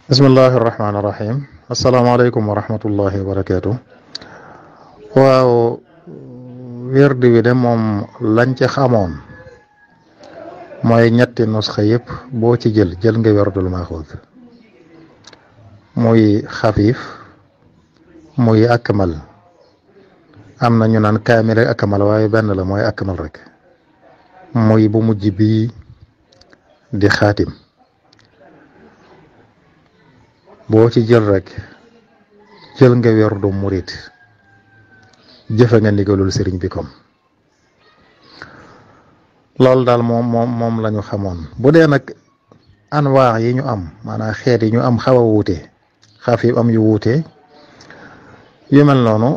bismillahi irrahmani irrahim asalaamaaleykum wa rahmatullahi wa barakaatu. waaw wérdi wi de moom lañ ci xamoon mooy ñetti nusxa yëpp boo ci jël nga werdul maaxuus muy xafiif muy akmal am na ñu naan kaamil rek akmal waaye benn la mooy akmal rek muy bu mujj bii di xaatim boo ci jël rek nga werdu murit jëfe nga ndigalul sëriñ bi kom loolu daal moom la ñu xamoon. bu dee nag anwaax yi ñu am maanaam xeet yi ñu am xaw a wuute xafiif am yu wuute yu mel noonu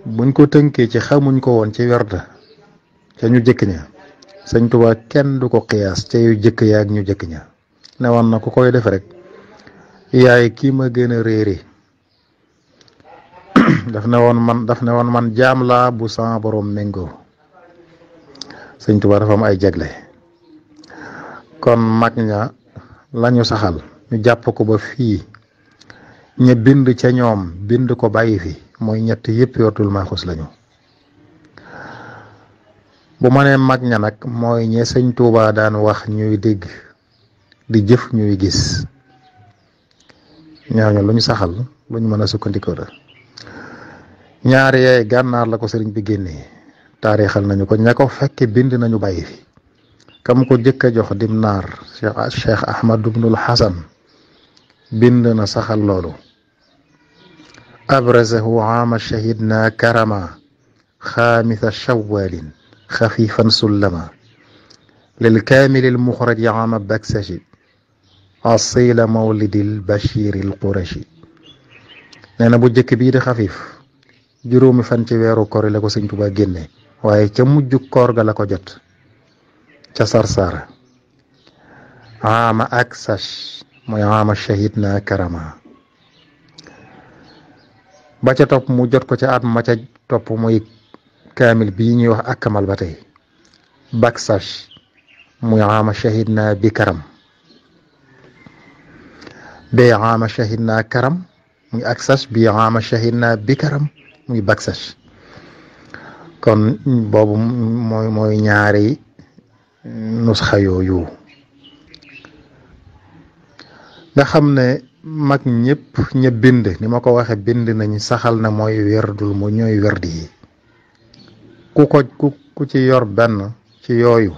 buñ ko tënkee ci xamuñ ko woon ci werda ca ñu jëkk ña Sëñ Tuubaa kenn du ko xiyaas ca yu jëkk ya ak ñu jëkk ña ne woon na ku koy def rek yaay kii ma gën a réere daf ne woon man jaam laa bu sama borom méngoo. Sëñ Tuubaa dafa am ay jagle kon mag ña lañu saxal ñu jàpp ko ba fii ñu bind ca ñoom bind ko bàyyi fi mooy ñett yëpp werdul maaxuus lañu. bu ma nee mag ña nag mooy ñe Sëñ Tuubaa daan wax ñuy dégg di jëf ñuy gis ñooñu lu ñu saxal lu ñu mën a sukkandikoo la. ñaari yaay gànnaar la ko sëriñ bi génnee taarixal nañu ko ña ko fekke bind nañu bàyyi fi kam ko jëkk a jox dim naar Cheikh Ahmad ibnul Hasan bind na saxal loolu. abrazahu aama shahidna karama xaamisa shawalin xafifan sullama lil kaamilil muxraji aama baksashi asila mawlidil bashiril qurashi. nee na bu jëkk bii di xafiif juróomi fan ci weeru koor la ko Sëñ Tuubaa génne waaye ca mujj koor ga la ko jot ca sarsara. aama aksash mooy aama shahidna karama ba ca topp mu jot ko ca at ma ca topp muy kaamil bii ñuy wax akmal ba tey. baksash muy aama shahidna bi karam bee aama shahidna karam muy aksash bi aama shahidna bi karam muy baksash. kon boobu mooy ñaari nusxa yooyu nga xam ne mag ñëpp ña bind ni ma ko waxe bind nañ saxal na mooy werdul mu ñooy werdi yi ku ci yor benn ci yooyu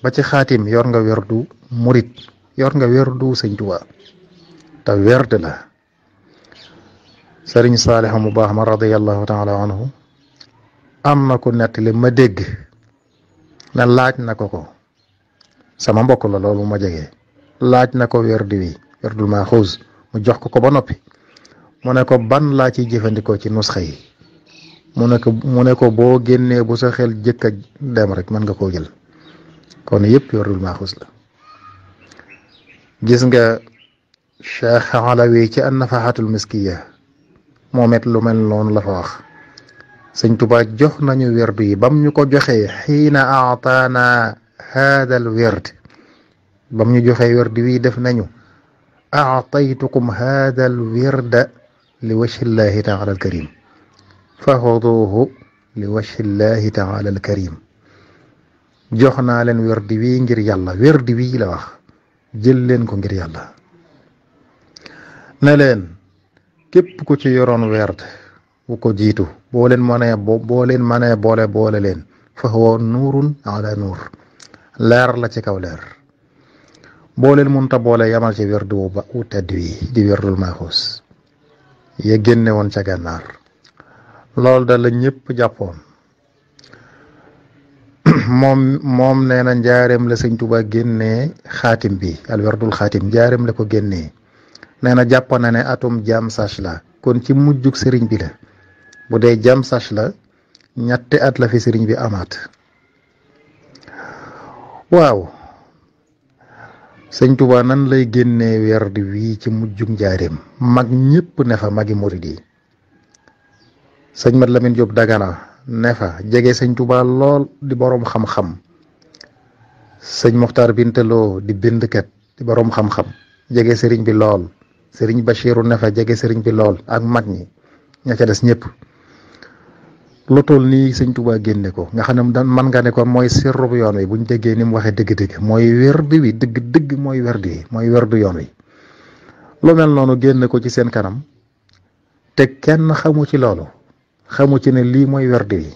ba ci xaatim yor nga werdu murit yor nga werdu Sëñ Tuubaa te werd la. Sëriñ Saalix mu baax ma radiyallahu taala anhu am na ku nettali ma dégg na laaj na ko sama mbokk la loolu ma jege laaj na ko werdi wi werdul maaxuus mu jox ko ba noppi mu ne ko ban laa ciy jëfandikoo ci nusxa yi mu ne ko boo génnee bu sa xel jëkk a dem rek mën nga koo jël. kon yëpp werdul maaxuus la. gis nga Cheikh Alawi ci an-Nafahatul Miskiya moom it lu mel noonu la fa wax. Sëñ Tuubaa jox nañu werd yi bam ñu ko joxee xiina aataana haadal werd bam ñu joxee werd wi def nañu aataytukum haadal werda li wajhillahi taala alkarim faxuduuhu li wajhillahi taala alkarim. jox naa leen werd wi ngir yàlla werd wi la wax jël leen ko ngir yàlla. ne leen képp ku ci yoroon werd bu ko jiitu boo leen mënee boole leen fa huwa nuurun ala nuur leer la ci kaw leer. boo leen munta boole yamal ci werd wu tedd wi di werdul maaxuus ya génne woon ca gànnaar. loolu da la ñëpp jàppoon. moom nee na njaareem la Sëñ Tuubaa génnee xaatim bi al werdul xaatim njaareem la ko génnee. nee na jàpp na ne atum jam sach la kon ci mujjug sëriñ bi la. bu dee jam sach la ñetti at la fi sëriñ bi amaat. waaw Sëñ Tuubaa nan lay génnee werdi wii ci mujjug njaareem mag ñëpp ne fa magi murid yi. sëñ Mat Lamin Jóob Dagana ne fa jege Sëñ Tuubaa lool di boroom xam-xam. sëñ Muxtaar Bintaloo di bindkat di boroom xam-xam jege sëriñ bi lool sëriñ Bachiru ne fa jege sëriñ bi lool ak mag ñi ña ca des ñëpp lu toll nii sëñ Tuubaa génne ko nga xam ne man nga ne ko mooy sirru bu yoon wi buñ déggee ni mu waxee dëgg-dëgg mooy werdu wi dëgg-dëgg mooy werdu wi mooy werdu yoon wi lu mel noonu génne ko ci seen kanam te kenn xamu ci loolu xamu ci ne lii mooy werdu wi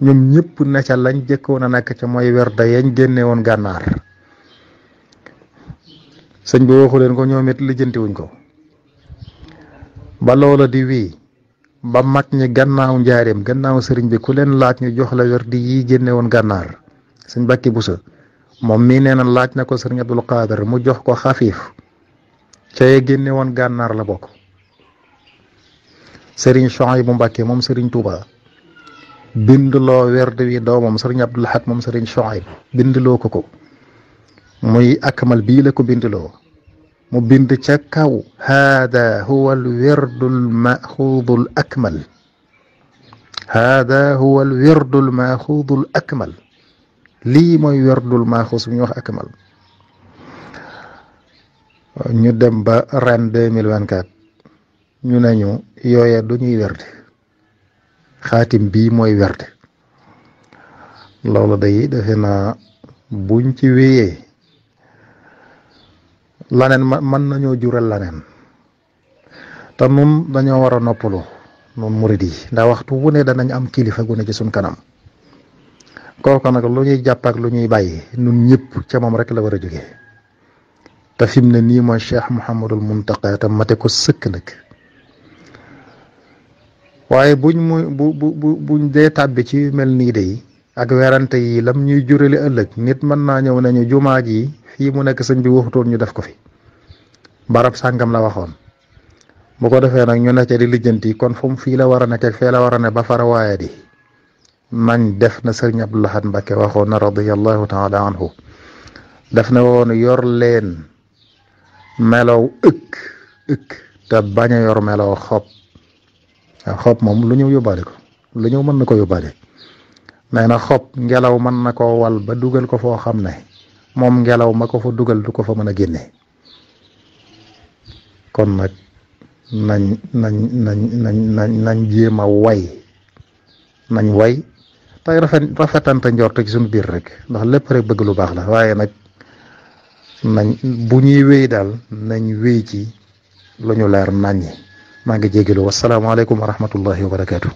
ñoom ñëpp ne ca lañ jëkkoon a nekk ca mooy werda yañ génne woon gànnaar sëñ bi waxu leen ko ñoom it lijjanti wuñ ko ba loola di wii ba mag ñi gannaaw njaareem gannaaw sëriñ bi ku leen laaj ñu jox la werdi yi génne woon gànnaar sëñ Bakki Busa moom mii nee na laaj na ko sëriñ Abdul Qadir mu jox ko xafiif ca ye génne woon gànnaar la bokk sëriñ Chouaïbou Mbacké moom sëriñ Touba bindloo werd wi doomam sëriñ Abdul Ahad moom sëriñ Chouaïbou bindloo ko muy akmal bii la ko bindloo mu bind ca kaw hada huwa alwirdu almaxuudu al akmal hada huwa alwirdu almaxuudu al akmal lii mooy werdul maaxuus bu ñu wax akmal ñu dem ba ren 2024 ñu ne ñu yooya du ñuy werd xaatim bii mooy werd loolu day defe naa buñ ci wéyee laneen mën nañoo jural laneen te nun dañoo war a noppalu nun murid yi ndax waxtu wu ne danañ am kilifa gu ne ci suñ kanam kooku nag lu ñuy jàpp ak lu ñuy bàyyi nun ñëpp ca moom rek la war a jógee te fi mu ne nii mooy Cheikh Mouhamadul Muntaqa te mate ko sëkk nag waaye buñ dee tàbbi ci mel nii de ak werante yi lam ñuy jurali ëllëg nit mën naa ñëw nañu jumaa ji fii mu nekk sëñ bi waxutoon ñu def ko fi barab sàngam la waxoon bu ko defee nag ñu nekk di lijjanti kon fu mu fii la war a nekk ak fee la war a ne ba fara waaye di nañ def na sëriñ Abdul Ahad Mbacké waxoon na radiyallahu taala anhu def na woon yor leen melow ëkk te bañ a yor melow xob waaw xob moom lu ñëw yóbbaale ko lu ñëw mën na ko yóbbaale nee na xob ngelaw mën na koo wal ba dugal ko foo xam ne moom ngelaw ma ko fa dugal du ko fa mën a génne kon nag nañ jéem a way nañ way tey rafetante njort ci suñu biir rek ndax lépp rek bëgg lu baax la waaye nag nañ bu ñuy wéy daal nañ wéy ci lu ñu leer naññi maa ngi jégalu wasalaamaaleykum wa rahmatullahi wa barakaatu.